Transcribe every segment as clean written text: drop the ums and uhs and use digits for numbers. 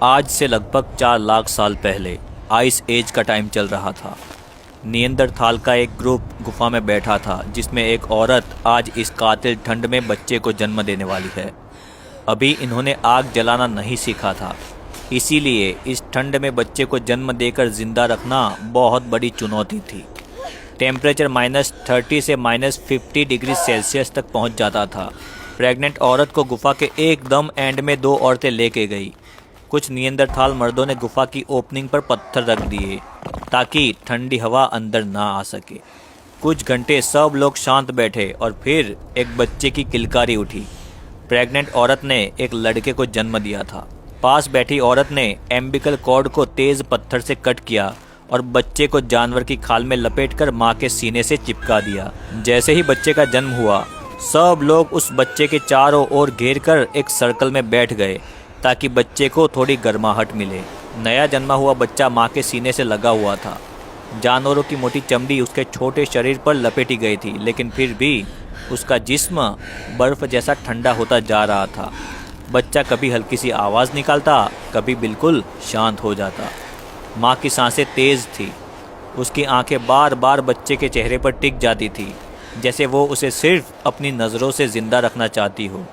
आज से लगभग 4 लाख साल पहले आइस एज का टाइम चल रहा था। नियंदरथाल का एक ग्रुप गुफा में बैठा था जिसमें एक औरत आज इस कातिल ठंड में बच्चे को जन्म देने वाली है। अभी इन्होंने आग जलाना नहीं सीखा था, इसीलिए इस ठंड में बच्चे को जन्म देकर जिंदा रखना बहुत बड़ी चुनौती थी। टेम्परेचर -30 से -50 डिग्री सेल्सियस तक पहुंच जाता था। प्रेग्नेंट औरत को गुफा के एकदम एंड में 2 औरतें लेके गई। कुछ नियंदरथाल मर्दों ने गुफा की ओपनिंग पर पत्थर रख दिए ताकि ठंडी हवा अंदर ना आ सके। कुछ घंटे सब लोग शांत बैठे और फिर एक बच्चे की किलकारी उठी। प्रेग्नेंट औरत ने एक लड़के को जन्म दिया था। पास बैठी औरत ने एम्बिकल कॉर्ड को तेज पत्थर से कट किया और बच्चे को जानवर की खाल में लपेटकर मां के सीने से चिपका दिया। जैसे ही बच्चे का जन्म हुआ, सब लोग उस बच्चे के चारों ओर घेर कर एक सर्कल में बैठ गए ताकि बच्चे को थोड़ी गर्माहट मिले। नया जन्मा हुआ बच्चा मां के सीने से लगा हुआ था। जानवरों की मोटी चमड़ी उसके छोटे शरीर पर लपेटी गई थी, लेकिन फिर भी उसका जिस्म बर्फ जैसा ठंडा होता जा रहा था। बच्चा कभी हल्की सी आवाज़ निकालता, कभी बिल्कुल शांत हो जाता। माँ की सांसें तेज़ थी। उसकी आंखें बार बार बच्चे के चेहरे पर टिक जाती थी, जैसे वो उसे सिर्फ अपनी नज़रों से ज़िंदा रखना चाहती हो।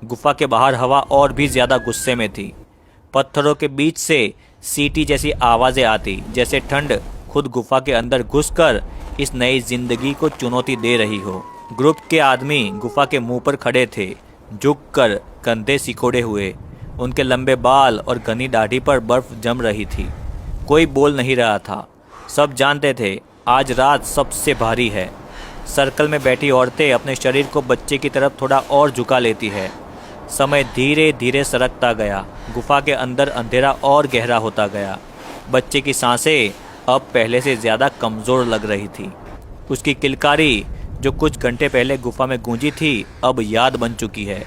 गुफा के बाहर हवा और भी ज़्यादा गुस्से में थी। पत्थरों के बीच से सीटी जैसी आवाज़ें आती, जैसे ठंड खुद गुफा के अंदर घुसकर इस नई जिंदगी को चुनौती दे रही हो। ग्रुप के आदमी गुफा के मुंह पर खड़े थे, झुककर, कंधे सिकोड़े हुए। उनके लंबे बाल और घनी दाढ़ी पर बर्फ जम रही थी। कोई बोल नहीं रहा था। सब जानते थे आज रात सबसे भारी है। सर्कल में बैठी औरतें अपने शरीर को बच्चे की तरफ थोड़ा और झुका लेती है। समय धीरे धीरे सरकता गया। गुफा के अंदर अंधेरा और गहरा होता गया। बच्चे की सांसें अब पहले से ज़्यादा कमज़ोर लग रही थी। उसकी किलकारी जो कुछ घंटे पहले गुफा में गूंजी थी, अब याद बन चुकी है।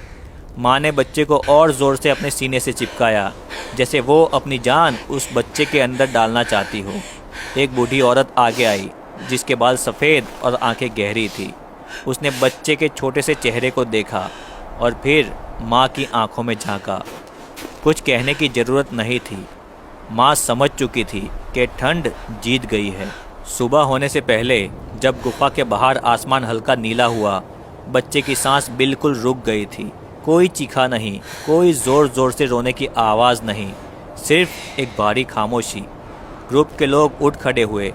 माँ ने बच्चे को और ज़ोर से अपने सीने से चिपकाया, जैसे वो अपनी जान उस बच्चे के अंदर डालना चाहती हो। एक बूढ़ी औरत आगे आई, जिसके बाल सफ़ेद और आंखें गहरी थी। उसने बच्चे के छोटे से चेहरे को देखा और फिर माँ की आंखों में झांका। कुछ कहने की ज़रूरत नहीं थी। माँ समझ चुकी थी कि ठंड जीत गई है। सुबह होने से पहले जब गुफा के बाहर आसमान हल्का नीला हुआ, बच्चे की सांस बिल्कुल रुक गई थी। कोई चीखा नहीं, कोई ज़ोर ज़ोर से रोने की आवाज़ नहीं, सिर्फ एक भारी खामोशी। ग्रुप के लोग उठ खड़े हुए।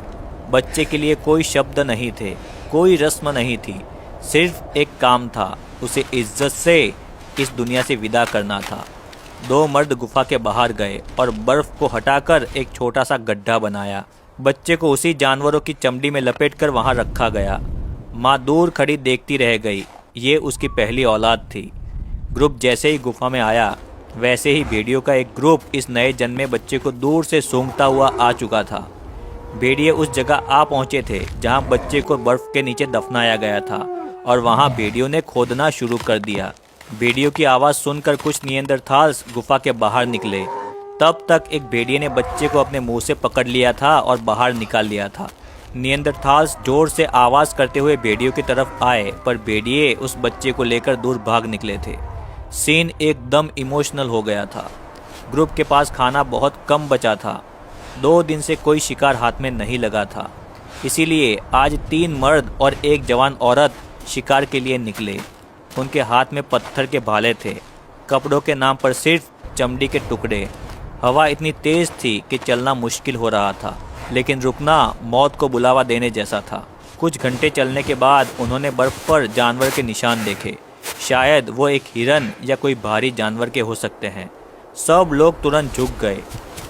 बच्चे के लिए कोई शब्द नहीं थे, कोई रस्म नहीं थी, सिर्फ एक काम था, उसे इज्जत से इस दुनिया से विदा करना था। 2 मर्द गुफा के बाहर गए और बर्फ़ को हटाकर एक छोटा सा गड्ढा बनाया। बच्चे को उसी जानवरों की चमड़ी में लपेटकर वहां रखा गया। माँ दूर खड़ी देखती रह गई। ये उसकी पहली औलाद थी। ग्रुप जैसे ही गुफा में आया, वैसे ही भेड़ियों का एक ग्रुप इस नए जन्मे बच्चे को दूर से सूंघता हुआ आ चुका था। भेड़िए उस जगह आ पहुंचे थे जहां बच्चे को बर्फ के नीचे दफनाया गया था, और वहां भेड़ियों ने खोदना शुरू कर दिया। भेड़ियों की आवाज़ सुनकर कुछ नियंदरथाल्स गुफा के बाहर निकले। तब तक एक भेड़िए ने बच्चे को अपने मुंह से पकड़ लिया था और बाहर निकाल लिया था। नियंदरथाल्स जोर से आवाज़ करते हुए भेड़ियों की तरफ आए, पर भेड़िए उस बच्चे को लेकर दूर भाग निकले थे। सीन एकदम इमोशनल हो गया था। ग्रुप के पास खाना बहुत कम बचा था। 2 दिन से कोई शिकार हाथ में नहीं लगा था, इसीलिए आज 3 मर्द और एक जवान औरत शिकार के लिए निकले। उनके हाथ में पत्थर के भाले थे, कपड़ों के नाम पर सिर्फ चमड़ी के टुकड़े। हवा इतनी तेज़ थी कि चलना मुश्किल हो रहा था, लेकिन रुकना मौत को बुलावा देने जैसा था। कुछ घंटे चलने के बाद उन्होंने बर्फ़ पर जानवर के निशान देखे। शायद वो एक हिरन या कोई भारी जानवर के हो सकते हैं। सब लोग तुरंत झुक गए।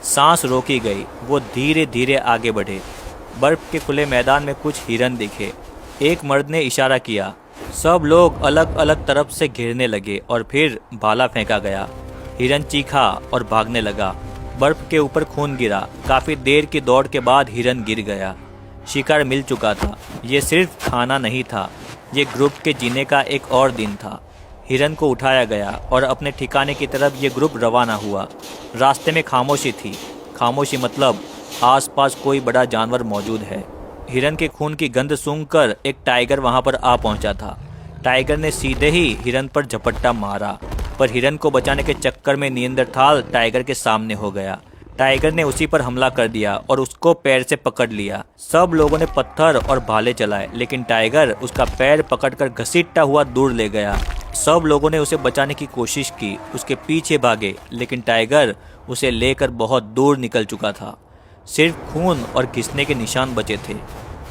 सांस रोकी गई। वो धीरे धीरे आगे बढ़े। बर्फ़ के खुले मैदान में कुछ हिरन दिखे। एक मर्द ने इशारा किया। सब लोग अलग अलग तरफ से घिरने लगे और फिर भाला फेंका गया। हिरन चीखा और भागने लगा। बर्फ़ के ऊपर खून गिरा। काफ़ी देर की दौड़ के बाद हिरन गिर गया। शिकार मिल चुका था। ये सिर्फ खाना नहीं था, ये ग्रुप के जीने का एक और दिन था। हिरन को उठाया गया और अपने ठिकाने की तरफ ये ग्रुप रवाना हुआ। रास्ते में खामोशी थी। खामोशी मतलब आसपास कोई बड़ा जानवर मौजूद है। हिरन के खून की गंध सूंघकर एक टाइगर वहां पर आ पहुंचा था। टाइगर ने सीधे ही हिरन पर झपट्टा मारा, पर हिरन को बचाने के चक्कर में नियंदरथाल टाइगर के सामने हो गया। टाइगर ने उसी पर हमला कर दिया और उसको पैर से पकड़ लिया। सब लोगों ने पत्थर और भाले चलाए, लेकिन टाइगर उसका पैर पकड़कर घसीटता हुआ दूर ले गया। सब लोगों ने उसे बचाने की कोशिश की, उसके पीछे भागे, लेकिन टाइगर उसे लेकर बहुत दूर निकल चुका था। सिर्फ खून और घिसने के निशान बचे थे।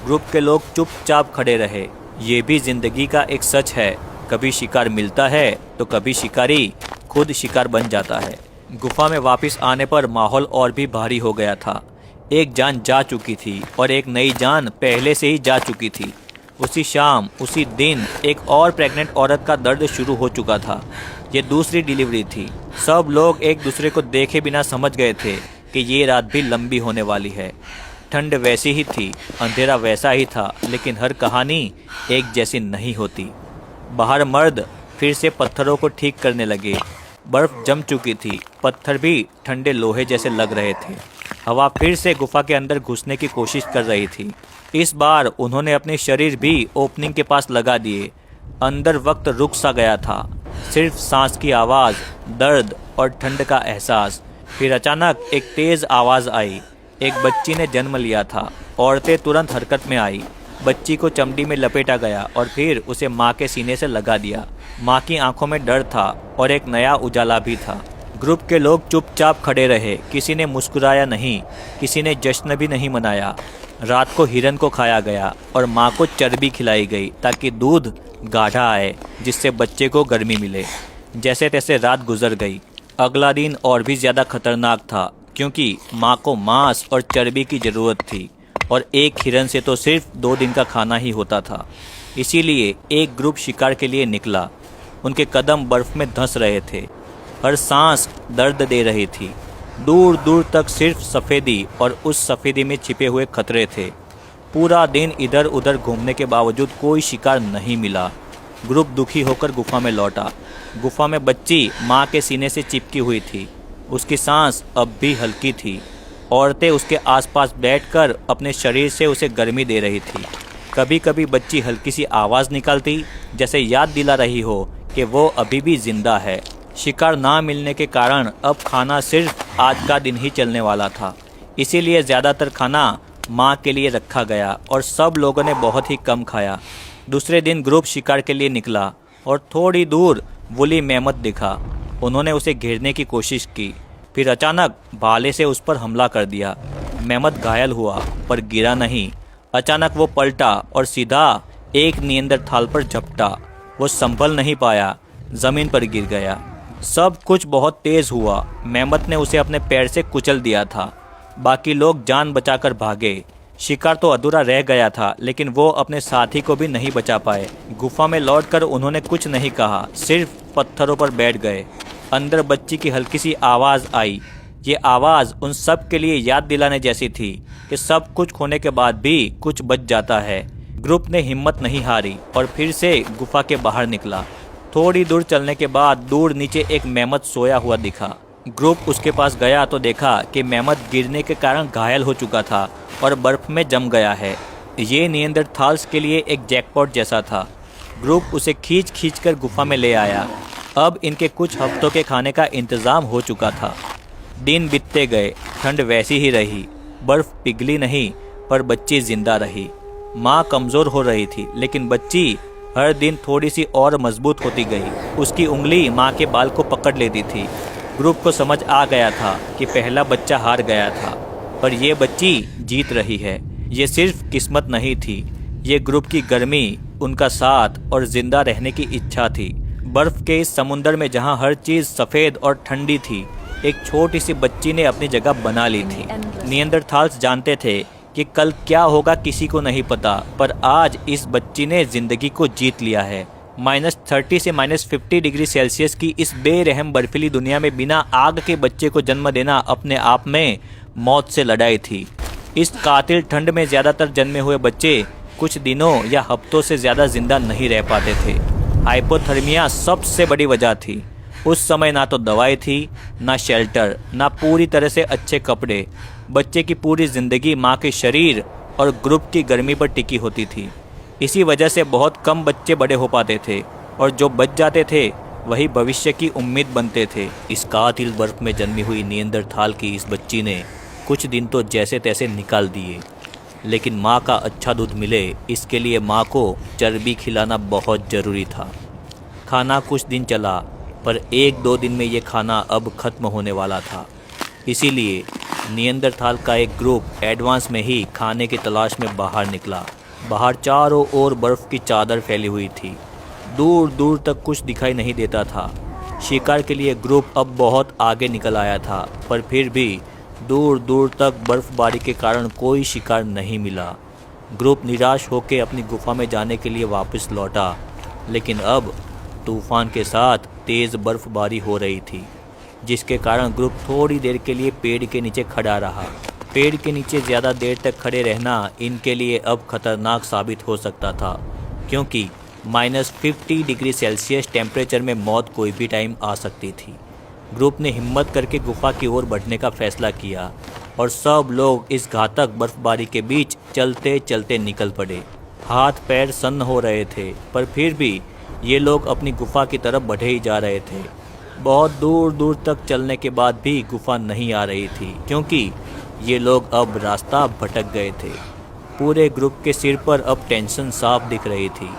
ग्रुप के लोग चुपचाप खड़े रहे। ये भी जिंदगी का एक सच है, कभी शिकार मिलता है तो कभी शिकारी खुद शिकार बन जाता है। गुफा में वापस आने पर माहौल और भी भारी हो गया था। एक जान जा चुकी थी और एक नई जान पहले से ही जा चुकी थी। उसी शाम, उसी दिन एक और प्रेग्नेंट औरत का दर्द शुरू हो चुका था। ये दूसरी डिलीवरी थी। सब लोग एक दूसरे को देखे बिना समझ गए थे कि ये रात भी लंबी होने वाली है। ठंड वैसी ही थी, अंधेरा वैसा ही था, लेकिन हर कहानी एक जैसी नहीं होती। बाहर मर्द फिर से पत्थरों को ठीक करने लगे। बर्फ जम चुकी थी, पत्थर भी ठंडे लोहे जैसे लग रहे थे। हवा फिर से गुफा के अंदर घुसने की कोशिश कर रही थी। इस बार उन्होंने अपने शरीर भी ओपनिंग के पास लगा दिए। अंदर वक्त रुक सा गया था, सिर्फ सांस की आवाज़, दर्द और ठंड का एहसास। फिर अचानक एक तेज़ आवाज़ आई। एक बच्ची ने जन्म लिया था। औरतें तुरंत हरकत में आई। बच्ची को चमड़ी में लपेटा गया और फिर उसे माँ के सीने से लगा दिया। माँ की आंखों में डर था और एक नया उजाला भी था। ग्रुप के लोग चुपचाप खड़े रहे। किसी ने मुस्कुराया नहीं, किसी ने जश्न भी नहीं मनाया। रात को हिरन को खाया गया और माँ को चर्बी खिलाई गई ताकि दूध गाढ़ा आए, जिससे बच्चे को गर्मी मिले। जैसे तैसे रात गुजर गई। अगला दिन और भी ज़्यादा खतरनाक था, क्योंकि माँ को मांस और चर्बी की ज़रूरत थी और एक हिरन से तो सिर्फ 2 दिन का खाना ही होता था। इसीलिए एक ग्रुप शिकार के लिए निकला। उनके कदम बर्फ में धंस रहे थे, हर सांस दर्द दे रही थी। दूर दूर तक सिर्फ सफ़ेदी और उस सफ़ेदी में छिपे हुए खतरे थे। पूरा दिन इधर उधर घूमने के बावजूद कोई शिकार नहीं मिला। ग्रुप दुखी होकर गुफा में लौटा। गुफा में बच्ची माँ के सीने से चिपकी हुई थी। उसकी सांस अब भी हल्की थी। औरतें उसके आसपास बैठकर अपने शरीर से उसे गर्मी दे रही थी। कभी कभी बच्ची हल्की सी आवाज़ निकालती, जैसे याद दिला रही हो कि वो अभी भी जिंदा है। शिकार ना मिलने के कारण अब खाना सिर्फ आज का दिन ही चलने वाला था। इसीलिए ज़्यादातर खाना माँ के लिए रखा गया और सब लोगों ने बहुत ही कम खाया। दूसरे दिन ग्रुप शिकार के लिए निकला और थोड़ी दूर वुली मेमत दिखा। उन्होंने उसे घेरने की कोशिश की, फिर अचानक भाले से उस पर हमला कर दिया। मेमत घायल हुआ पर गिरा नहीं। अचानक वो पलटा और सीधा एक नियंदरथाल पर झपटा। वो संभल नहीं पाया, ज़मीन पर गिर गया। सब कुछ बहुत तेज़ हुआ। मेमत ने उसे अपने पैर से कुचल दिया था। बाकी लोग जान बचाकर भागे। शिकार तो अधूरा रह गया था, लेकिन वो अपने साथी को भी नहीं बचा पाए। गुफा में लौटकर उन्होंने कुछ नहीं कहा, सिर्फ पत्थरों पर बैठ गए। अंदर बच्ची की हल्की सी आवाज़ आई। ये आवाज़ उन सब के लिए याद दिलाने जैसी थी कि सब कुछ खोने के बाद भी कुछ बच जाता है। ग्रुप ने हिम्मत नहीं हारी और फिर से गुफा के बाहर निकला। थोड़ी दूर चलने के बाद दूर नीचे एक मेमत सोया हुआ दिखा। ग्रुप उसके पास गया तो देखा कि मेमत गिरने के कारण घायल हो चुका था और बर्फ में जम गया है। ये नियंदरथाल्स के लिए एक जैकपॉट जैसा था। ग्रुप उसे खींच कर गुफा में ले आया। अब इनके कुछ हफ्तों के खाने का इंतज़ाम हो चुका था। दिन बीतते गए, ठंड वैसी ही रही। बर्फ़ पिघली नहीं, पर बच्ची जिंदा रही। माँ कमज़ोर हो रही थी, लेकिन बच्ची हर दिन थोड़ी सी और मजबूत होती गई। उसकी उंगली माँ के बाल को पकड़ लेती थी। ग्रुप को समझ आ गया था कि पहला बच्चा हार गया था, पर यह बच्ची जीत रही है। ये सिर्फ किस्मत नहीं थी, ये ग्रुप की गर्मी, उनका साथ और जिंदा रहने की इच्छा थी। बर्फ के इस समुंदर में जहाँ हर चीज़ सफ़ेद और ठंडी थी, एक छोटी सी बच्ची ने अपनी जगह बना ली थी। नियंदरथाल्स जानते थे कि कल क्या होगा किसी को नहीं पता, पर आज इस बच्ची ने ज़िंदगी को जीत लिया है। -30 से -50 डिग्री सेल्सियस की इस बेरहम बर्फीली दुनिया में बिना आग के बच्चे को जन्म देना अपने आप में मौत से लड़ाई थी। इस कातिल ठंड में ज़्यादातर जन्मे हुए बच्चे कुछ दिनों या हफ्तों से ज़्यादा जिंदा नहीं रह पाते थे। हाइपोथर्मिया सबसे बड़ी वजह थी। उस समय ना तो दवाई थी, ना शेल्टर, ना पूरी तरह से अच्छे कपड़े। बच्चे की पूरी ज़िंदगी माँ के शरीर और ग्रुप की गर्मी पर टिकी होती थी। इसी वजह से बहुत कम बच्चे बड़े हो पाते थे और जो बच जाते थे वही भविष्य की उम्मीद बनते थे। इस कातिल बर्फ में जन्मी हुई नियंदरथाल की इस बच्ची ने कुछ दिन तो जैसे तैसे निकाल दिए, लेकिन माँ का अच्छा दूध मिले इसके लिए माँ को चर्बी खिलाना बहुत ज़रूरी था। खाना कुछ दिन चला, पर 1-2 दिन में ये खाना अब ख़त्म होने वाला था। इसीलिए नियंदरथाल का एक ग्रुप एडवांस में ही खाने की तलाश में बाहर निकला। बाहर चारों ओर बर्फ़ की चादर फैली हुई थी, दूर दूर तक कुछ दिखाई नहीं देता था। शिकार के लिए ग्रुप अब बहुत आगे निकल आया था, पर फिर भी दूर दूर तक बर्फ़बारी के कारण कोई शिकार नहीं मिला। ग्रुप निराश होकर अपनी गुफा में जाने के लिए वापस लौटा, लेकिन अब तूफान के साथ तेज़ बर्फ़बारी हो रही थी, जिसके कारण ग्रुप थोड़ी देर के लिए पेड़ के नीचे खड़ा रहा। पेड़ के नीचे ज़्यादा देर तक खड़े रहना इनके लिए अब खतरनाक साबित हो सकता था, क्योंकि -50 डिग्री सेल्सियस टेम्परेचर में मौत कोई भी टाइम आ सकती थी। ग्रुप ने हिम्मत करके गुफा की ओर बढ़ने का फैसला किया और सब लोग इस घातक बर्फबारी के बीच चलते चलते निकल पड़े। हाथ पैर सन्न हो रहे थे, पर फिर भी ये लोग अपनी गुफा की तरफ बढ़े ही जा रहे थे। बहुत दूर दूर तक चलने के बाद भी गुफा नहीं आ रही थी, क्योंकि ये लोग अब रास्ता भटक गए थे। पूरे ग्रुप के सिर पर अब टेंशन साफ दिख रही थी।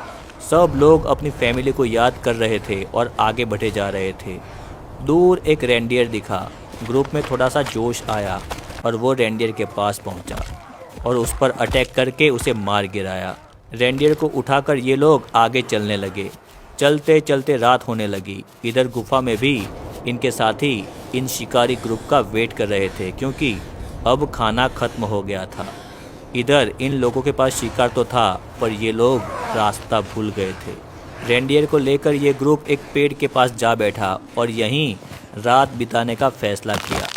सब लोग अपनी फैमिली को याद कर रहे थे और आगे बढ़े जा रहे थे। दूर एक रेंडियर दिखा। ग्रुप में थोड़ा सा जोश आया और वो रेंडियर के पास पहुंचा और उस पर अटैक करके उसे मार गिराया। रेंडियर को उठाकर ये लोग आगे चलने लगे। चलते चलते रात होने लगी। इधर गुफा में भी इनके साथी इन शिकारी ग्रुप का वेट कर रहे थे, क्योंकि अब खाना खत्म हो गया था। इधर इन लोगों के पास शिकार तो था, पर ये लोग रास्ता भूल गए थे। रेंडियर को लेकर ये ग्रुप एक पेड़ के पास जा बैठा और यहीं रात बिताने का फैसला किया।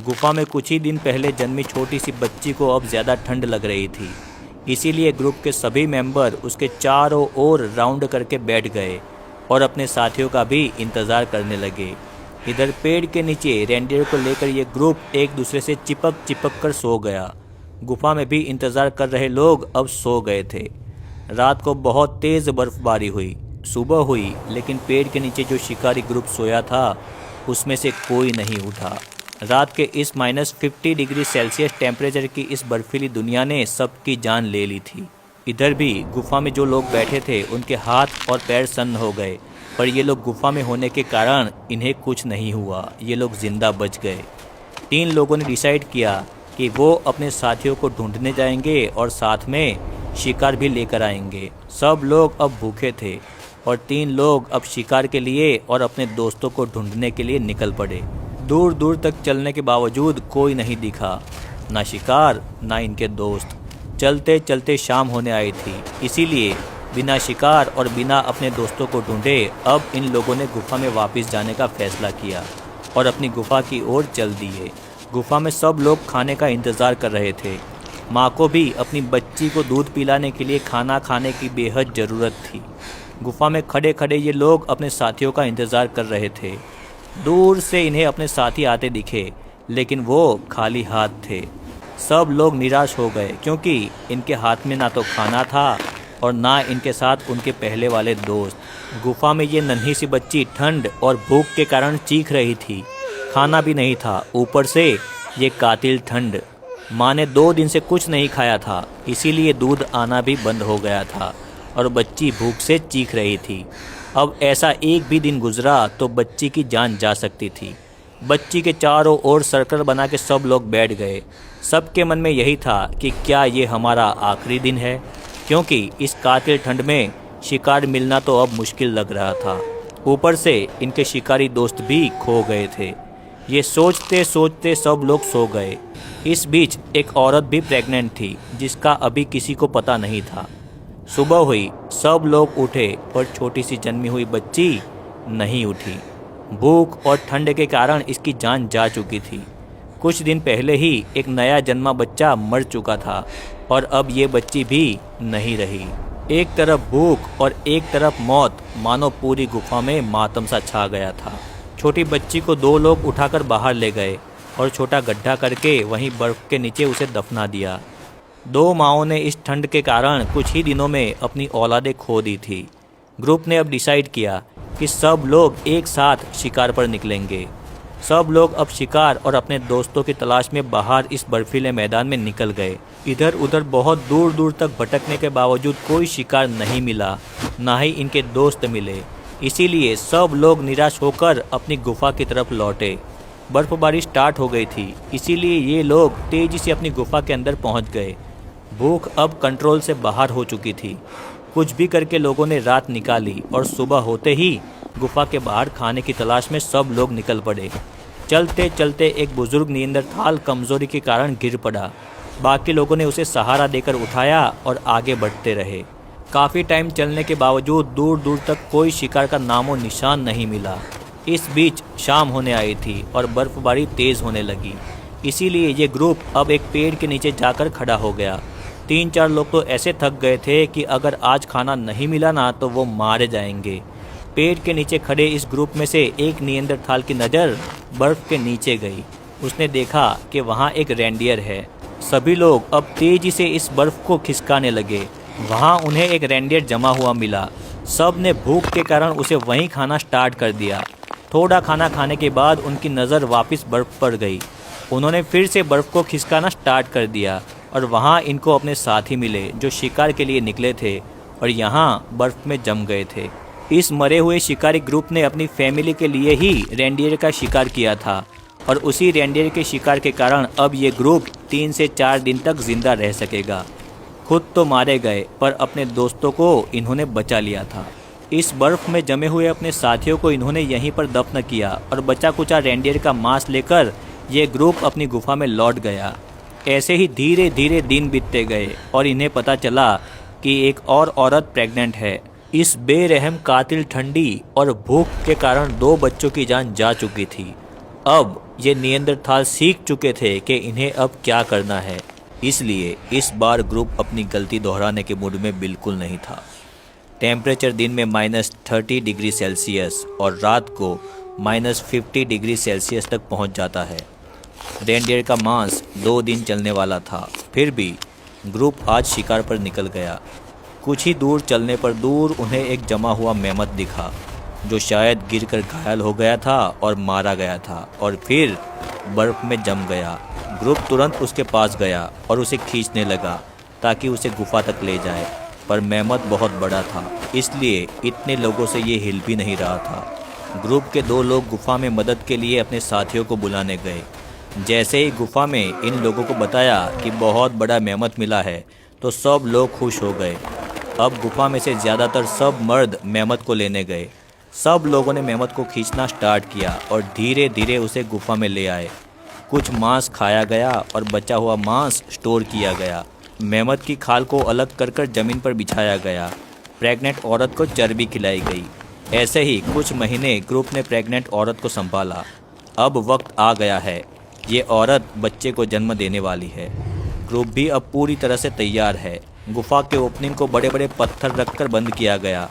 गुफा में कुछ ही दिन पहले जन्मी छोटी सी बच्ची को अब ज़्यादा ठंड लग रही थी, इसीलिए ग्रुप के सभी मेंबर उसके चारों ओर राउंड करके बैठ गए और अपने साथियों का भी इंतज़ार करने लगे। इधर पेड़ के नीचे रेंडियर को लेकर ये ग्रुप एक दूसरे से चिपक कर सो गया। गुफा में भी इंतज़ार कर रहे लोग अब सो गए थे। रात को बहुत तेज़ बर्फबारी हुई। सुबह हुई, लेकिन पेड़ के नीचे जो शिकारी ग्रुप सोया था उसमें से कोई नहीं उठा। रात के इस -50 डिग्री सेल्सियस टेम्परेचर की इस बर्फीली दुनिया ने सबकी जान ले ली थी। इधर भी गुफा में जो लोग बैठे थे उनके हाथ और पैर सन्न हो गए, पर ये लोग गुफा में होने के कारण इन्हें कुछ नहीं हुआ। ये लोग जिंदा बच गए। 3 लोगों ने डिसाइड किया कि वो अपने साथियों को ढूंढने जाएंगे और साथ में शिकार भी लेकर आएंगे। सब लोग अब भूखे थे और 3 लोग अब शिकार के लिए और अपने दोस्तों को ढूंढने के लिए निकल पड़े। दूर दूर तक चलने के बावजूद कोई नहीं दिखा, ना शिकार ना इनके दोस्त। चलते चलते शाम होने आई थी, इसीलिए बिना शिकार और बिना अपने दोस्तों को ढूंढे अब इन लोगों ने गुफा में वापस जाने का फैसला किया और अपनी गुफा की ओर चल दिए। गुफा में सब लोग खाने का इंतज़ार कर रहे थे। माँ को भी अपनी बच्ची को दूध पिलाने के लिए खाना खाने की बेहद ज़रूरत थी। गुफा में खड़े खड़े ये लोग अपने साथियों का इंतज़ार कर रहे थे। दूर से इन्हें अपने साथी आते दिखे, लेकिन वो खाली हाथ थे। सब लोग निराश हो गए, क्योंकि इनके हाथ में ना तो खाना था और ना इनके साथ उनके पहले वाले दोस्त। गुफा में ये नन्ही सी बच्ची ठंड और भूख के कारण चीख रही थी। खाना भी नहीं था, ऊपर से ये कातिल ठंड। माँ ने 2 दिन से कुछ नहीं खाया था, इसीलिए दूध आना भी बंद हो गया था और बच्ची भूख से चीख रही थी। अब ऐसा एक भी दिन गुजरा तो बच्ची की जान जा सकती थी। बच्ची के चारों ओर सर्कल बना के सब लोग बैठ गए। सबके मन में यही था कि क्या ये हमारा आखिरी दिन है, क्योंकि इस कातिल ठंड में शिकार मिलना तो अब मुश्किल लग रहा था। ऊपर से इनके शिकारी दोस्त भी खो गए थे। ये सोचते सोचते सब लोग सो गए। इस बीच एक औरत भी प्रेग्नेंट थी, जिसका अभी किसी को पता नहीं था। सुबह हुई, सब लोग उठे और छोटी सी जन्मी हुई बच्ची नहीं उठी। भूख और ठंड के कारण इसकी जान जा चुकी थी। कुछ दिन पहले ही एक नया जन्मा बच्चा मर चुका था और अब ये बच्ची भी नहीं रही। एक तरफ भूख और एक तरफ मौत, मानो पूरी गुफा में मातम सा छा गया था। छोटी बच्ची को 2 लोग उठाकर बाहर ले गए और छोटा गड्ढा करके वहीं बर्फ के नीचे उसे दफना दिया। 2 माओं ने इस ठंड के कारण कुछ ही दिनों में अपनी औलादें खो दी थी। ग्रुप ने अब डिसाइड किया कि सब लोग एक साथ शिकार पर निकलेंगे। सब लोग अब शिकार और अपने दोस्तों की तलाश में बाहर इस बर्फीले मैदान में निकल गए। इधर उधर बहुत दूर दूर तक भटकने के बावजूद कोई शिकार नहीं मिला, ना ही इनके दोस्त मिले। इसीलिए सब लोग निराश होकर अपनी गुफा की तरफ लौटे। बर्फबारी स्टार्ट हो गई थी, इसीलिए ये लोग तेजी से अपनी गुफा के अंदर पहुंच गए। भूख अब कंट्रोल से बाहर हो चुकी थी। कुछ भी करके लोगों ने रात निकाली और सुबह होते ही गुफा के बाहर खाने की तलाश में सब लोग निकल पड़े। चलते चलते एक बुजुर्ग नियंदरथाल कमजोरी के कारण गिर पड़ा। बाकी लोगों ने उसे सहारा देकर उठाया और आगे बढ़ते रहे। काफ़ी टाइम चलने के बावजूद दूर दूर तक कोई शिकार का नामो निशान नहीं मिला। इस बीच शाम होने आई थी और बर्फबारी तेज़ होने लगी। इसीलिए ये ग्रुप अब एक पेड़ के नीचे जाकर खड़ा हो गया। 3-4 लोग तो ऐसे थक गए थे कि अगर आज खाना नहीं मिला ना तो वो मारे जाएंगे। पेड़ के नीचे खड़े इस ग्रुप में से एक नियंदरथाल की नज़र बर्फ़ के नीचे गई। उसने देखा कि वहाँ एक रेंडियर है। सभी लोग अब तेज़ी से इस बर्फ़ को खिसकाने लगे। वहाँ उन्हें एक रेंडियर जमा हुआ मिला। सब ने भूख के कारण उसे वहीं खाना स्टार्ट कर दिया। थोड़ा खाना खाने के बाद उनकी नज़र वापस बर्फ़ पर गई। उन्होंने फिर से बर्फ़ को खिसकाना स्टार्ट कर दिया और वहाँ इनको अपने साथी मिले जो शिकार के लिए निकले थे और यहाँ बर्फ़ में जम गए थे। इस मरे हुए शिकारी ग्रुप ने अपनी फैमिली के लिए ही रेंडियर का शिकार किया था और उसी रेंडियर के शिकार के कारण अब ये ग्रुप 3 से 4 दिन तक जिंदा रह सकेगा। खुद तो मारे गए पर अपने दोस्तों को इन्होंने बचा लिया था। इस बर्फ़ में जमे हुए अपने साथियों को इन्होंने यहीं पर दफन किया और बचा कुचा रेंडियर का मांस लेकर ये ग्रुप अपनी गुफा में लौट गया। ऐसे ही धीरे धीरे दिन बीतते गए और इन्हें पता चला कि एक और औरत प्रेग्नेंट है। इस बेरहम कातिल ठंडी और भूख के कारण 2 बच्चों की जान जा चुकी थी। अब ये नियंदरथाल सीख चुके थे कि इन्हें अब क्या करना है। इसलिए इस बार ग्रुप अपनी गलती दोहराने के मूड में बिल्कुल नहीं था। टेम्परेचर दिन में -30 डिग्री सेल्सियस और रात को -50 डिग्री सेल्सियस तक पहुंच जाता है। रेंडियर का मांस 2 दिन चलने वाला था, फिर भी ग्रुप आज शिकार पर निकल गया। कुछ ही दूर चलने पर दूर उन्हें एक जमा हुआ मेमत दिखा जो शायद गिरकर घायल हो गया था और मारा गया था और फिर बर्फ़ में जम गया। ग्रुप तुरंत उसके पास गया और उसे खींचने लगा ताकि उसे गुफा तक ले जाए, पर मेमत बहुत बड़ा था इसलिए इतने लोगों से ये हिल भी नहीं रहा था। ग्रुप के 2 लोग गुफा में मदद के लिए अपने साथियों को बुलाने गए। जैसे ही गुफा में इन लोगों को बताया कि बहुत बड़ा मेमत मिला है तो सब लोग खुश हो गए। अब गुफा में से ज़्यादातर सब मर्द मेमत को लेने गए। सब लोगों ने मेमत को खींचना स्टार्ट किया और धीरे धीरे उसे गुफा में ले आए। कुछ मांस खाया गया और बचा हुआ मांस स्टोर किया गया। मेमत की खाल को अलग कर कर ज़मीन पर बिछाया गया। प्रेग्नेंट औरत को चर्बी खिलाई गई। ऐसे ही कुछ महीने ग्रुप ने प्रेग्नेंट औरत को संभाला। अब वक्त आ गया है, ये औरत बच्चे को जन्म देने वाली है। ग्रुप भी अब पूरी तरह से तैयार है। गुफा के ओपनिंग को बड़े बड़े पत्थर रखकर बंद किया गया।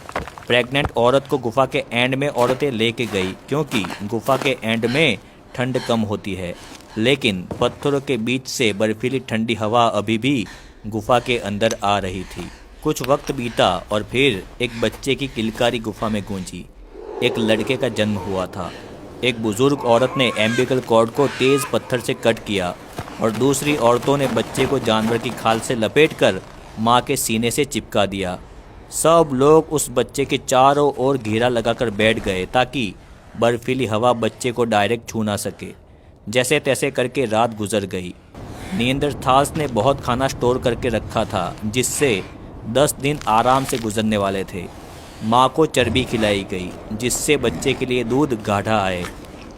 प्रेग्नेंट औरत को गुफा के एंड में औरतें लेके गई क्योंकि गुफा के एंड में ठंड कम होती है, लेकिन पत्थरों के बीच से बर्फीली ठंडी हवा अभी भी गुफा के अंदर आ रही थी। कुछ वक्त बीता और फिर एक बच्चे की किलकारी गुफा में गूंजी। एक लड़के का जन्म हुआ था। एक बुजुर्ग औरत ने एम्बिकल कॉर्ड को तेज़ पत्थर से कट किया और दूसरी औरतों ने बच्चे को जानवर की खाल से लपेटकर माँ के सीने से चिपका दिया। सब लोग उस बच्चे के चारों ओर घेरा लगाकर बैठ गए ताकि बर्फीली हवा बच्चे को डायरेक्ट छू ना सके। जैसे तैसे करके रात गुजर गई। नियंदरथाल्स ने बहुत खाना स्टोर करके रखा था जिससे 10 दिन आराम से गुजरने वाले थे। माँ को चर्बी खिलाई गई जिससे बच्चे के लिए दूध गाढ़ा आए।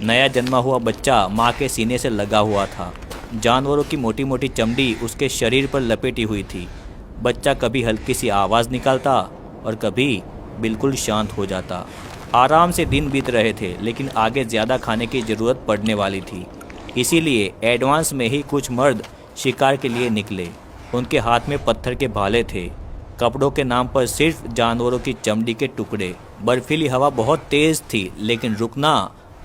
नया जन्मा हुआ बच्चा माँ के सीने से लगा हुआ था। जानवरों की मोटी मोटी चमड़ी उसके शरीर पर लपेटी हुई थी। बच्चा कभी हल्की सी आवाज़ निकालता और कभी बिल्कुल शांत हो जाता। आराम से दिन बीत रहे थे लेकिन आगे ज़्यादा खाने की ज़रूरत पड़ने वाली थी। इसीलिए एडवांस में ही कुछ मर्द शिकार के लिए निकले। उनके हाथ में पत्थर के भाले थे। कपड़ों के नाम पर सिर्फ जानवरों की चमड़ी के टुकड़े। बर्फीली हवा बहुत तेज़ थी लेकिन रुकना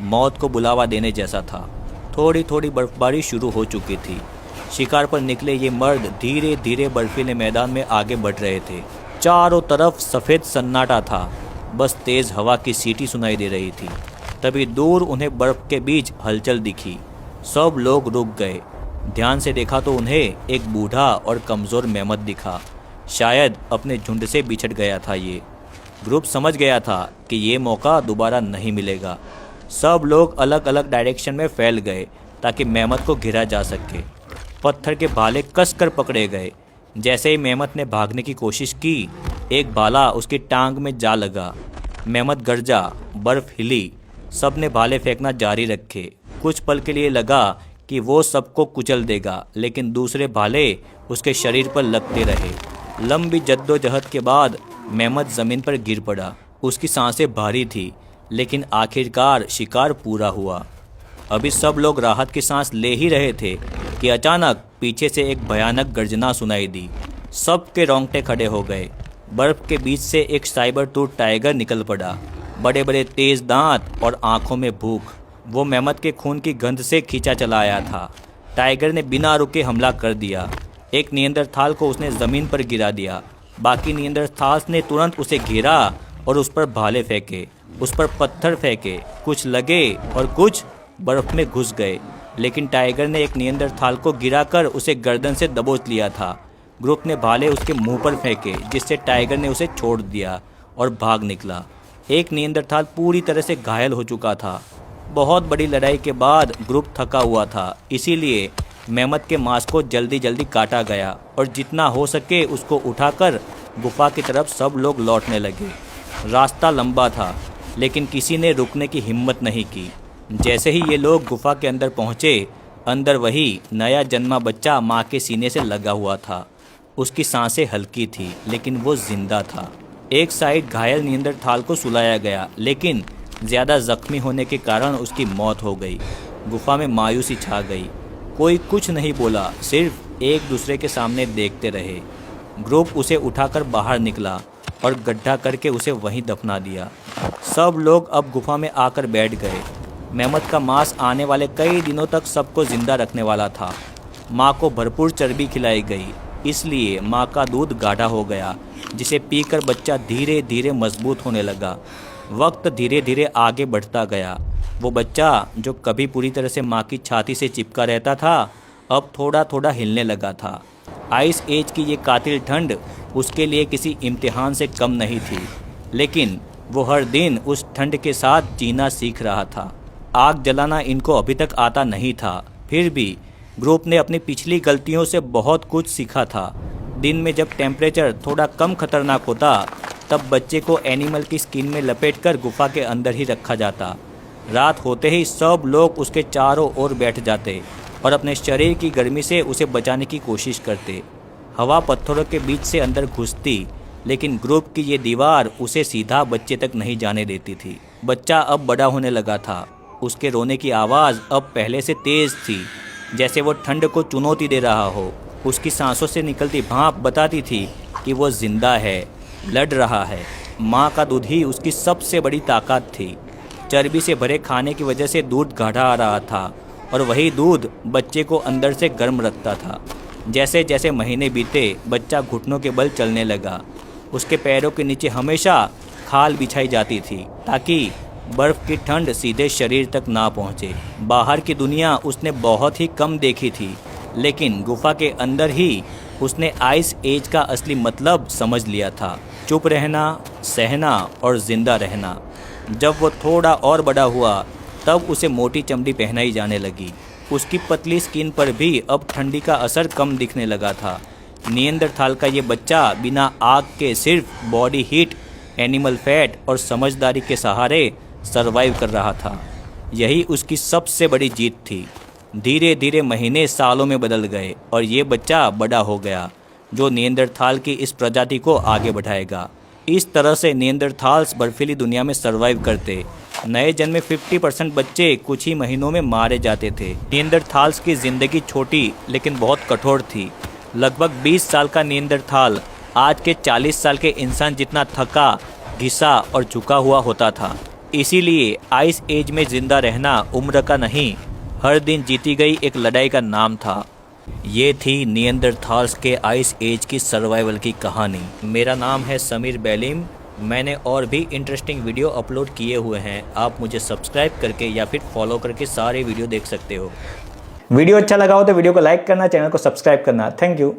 मौत को बुलावा देने जैसा था। थोड़ी थोड़ी बर्फबारी शुरू हो चुकी थी। शिकार पर निकले ये मर्द धीरे धीरे बर्फीले मैदान में आगे बढ़ रहे थे। चारों तरफ सफ़ेद सन्नाटा था। बस तेज़ हवा की सीटी सुनाई दे रही थी। तभी दूर उन्हें बर्फ़ के बीच हलचल दिखी। सब लोग रुक गए। ध्यान से देखा तो उन्हें एक बूढ़ा और कमज़ोर मेमत दिखा। शायद अपने झुंड से बिछड़ गया था ये। ग्रुप समझ गया था कि ये मौका दोबारा नहीं मिलेगा। सब लोग अलग अलग डायरेक्शन में फैल गए ताकि मेमत को घिरा जा सके। पत्थर के भाले कसकर पकड़े गए। जैसे ही मेमत ने भागने की कोशिश की, एक भाला उसकी टांग में जा लगा। मेमत गरजा, बर्फ हिली। सब ने भाले फेंकना जारी रखे। कुछ पल के लिए लगा कि वो सबको कुचल देगा, लेकिन दूसरे भाले उसके शरीर पर लगते रहे। लंबी जद्दोजहद के बाद मेमत ज़मीन पर गिर पड़ा। उसकी सांसें भारी थी, लेकिन आखिरकार शिकार पूरा हुआ। अभी सब लोग राहत की सांस ले ही रहे थे कि अचानक पीछे से एक भयानक गर्जना सुनाई दी। सबके रोंगटे खड़े हो गए। बर्फ के बीच से एक साइबर टूथ टाइगर निकल पड़ा। बड़े बड़े तेज दांत और आंखों में भूख। वो मेमत के खून की गंध से खींचा चला आया था। टाइगर ने बिना रुके हमला कर दिया। एक नियंदरथाल को उसने ज़मीन पर गिरा दिया। बाकी नियंदरथाल्स ने तुरंत उसे घेरा और उस पर भाले फेंके, उस पर पत्थर फेंके। कुछ लगे और कुछ बर्फ में घुस गए, लेकिन टाइगर ने एक नियंदरथाल को गिराकर उसे गर्दन से दबोच लिया था। ग्रुप ने भाले उसके मुंह पर फेंके, जिससे टाइगर ने उसे छोड़ दिया और भाग निकला। एक नियंदरथाल पूरी तरह से घायल हो चुका था। बहुत बड़ी लड़ाई के बाद ग्रुप थका हुआ था, इसीलिए मेमत के मांस को जल्दी जल्दी काटा गया और जितना हो सके उसको उठाकर गुफा की तरफ सब लोग लौटने लगे। रास्ता लंबा था, लेकिन किसी ने रुकने की हिम्मत नहीं की। जैसे ही ये लोग गुफा के अंदर पहुँचे, अंदर वही नया जन्मा बच्चा माँ के सीने से लगा हुआ था। उसकी सांसें हल्की थी, लेकिन वो जिंदा था। एक साइड घायल नियंदरथाल को सुलाया गया, लेकिन ज़्यादा जख्मी होने के कारण उसकी मौत हो गई। गुफा में मायूसी छा गई। कोई कुछ नहीं बोला, सिर्फ एक दूसरे के सामने देखते रहे। ग्रुप उसे उठाकर बाहर निकला और गड्ढा करके उसे वहीं दफना दिया। सब लोग अब गुफा में आकर बैठ गए। मेमत का मांस आने वाले कई दिनों तक सबको जिंदा रखने वाला था। माँ को भरपूर चर्बी खिलाई गई, इसलिए माँ का दूध गाढ़ा हो गया, जिसे पीकर बच्चा धीरे धीरे मजबूत होने लगा। वक्त धीरे धीरे आगे बढ़ता गया। वो बच्चा जो कभी पूरी तरह से माँ की छाती से चिपका रहता था, अब थोड़ा थोड़ा हिलने लगा था। आइस एज की ये कातिल ठंड उसके लिए किसी इम्तिहान से कम नहीं थी, लेकिन वो हर दिन उस ठंड के साथ जीना सीख रहा था। आग जलाना इनको अभी तक आता नहीं था, फिर भी ग्रुप ने अपनी पिछली गलतियों से बहुत कुछ सीखा था। दिन में जब टेम्परेचर थोड़ा कम खतरनाक होता, तब बच्चे को एनिमल की स्किन में लपेटकर गुफा के अंदर ही रखा जाता। रात होते ही सब लोग उसके चारों ओर बैठ जाते और अपने शरीर की गर्मी से उसे बचाने की कोशिश करते। हवा पत्थरों के बीच से अंदर घुसती, लेकिन ग्रुप की ये दीवार उसे सीधा बच्चे तक नहीं जाने देती थी। बच्चा अब बड़ा होने लगा था। उसके रोने की आवाज़ अब पहले से तेज़ थी, जैसे वो ठंड को चुनौती दे रहा हो। उसकी सांसों से निकलती भाप बताती थी कि वो जिंदा है, लड़ रहा है। माँ का दूध ही उसकी सबसे बड़ी ताकत थी। चर्बी से भरे खाने की वजह से दूध गाढ़ा आ रहा था, और वही दूध बच्चे को अंदर से गर्म रखता था। जैसे जैसे महीने बीते, बच्चा घुटनों के बल चलने लगा। उसके पैरों के नीचे हमेशा खाल बिछाई जाती थी, ताकि बर्फ़ की ठंड सीधे शरीर तक ना पहुँचे। बाहर की दुनिया उसने बहुत ही कम देखी थी, लेकिन गुफा के अंदर ही उसने आइस एज का असली मतलब समझ लिया था। चुप रहना, सहना और ज़िंदा रहना। जब वो थोड़ा और बड़ा हुआ, तब उसे मोटी चमड़ी पहनाई जाने लगी। उसकी पतली स्किन पर भी अब ठंडी का असर कम दिखने लगा था। नियंदरथाल का ये बच्चा बिना आग के सिर्फ बॉडी हीट, एनिमल फैट और समझदारी के सहारे सरवाइव कर रहा था। यही उसकी सबसे बड़ी जीत थी। धीरे धीरे महीने सालों में बदल गए और ये बच्चा बड़ा हो गया, जो नियंदरथाल की इस प्रजाति को आगे बढ़ाएगा। इस तरह से नियंदरथाल्स बर्फीली दुनिया में सरवाइव करते। नए जन्मे 50% बच्चे कुछ ही महीनों में मारे जाते थे। नियंदरथाल्स की ज़िंदगी छोटी लेकिन बहुत कठोर थी। लगभग 20 साल का नियंदरथाल आज के 40 साल के इंसान जितना थका, घिसा और झुका हुआ होता था। इसीलिए आइस एज में ज़िंदा रहना उम्र का नहीं, हर दिन जीती गई एक लड़ाई का नाम था। ये थी नियंदरथाल्स के आइस एज की सर्वाइवल की कहानी। मेरा नाम है समीर बेलिम। मैंने और भी इंटरेस्टिंग वीडियो अपलोड किए हुए हैं, आप मुझे सब्सक्राइब करके या फिर फॉलो करके सारे वीडियो देख सकते हो। वीडियो अच्छा लगा हो तो वीडियो को लाइक करना, चैनल को सब्सक्राइब करना। Thank you.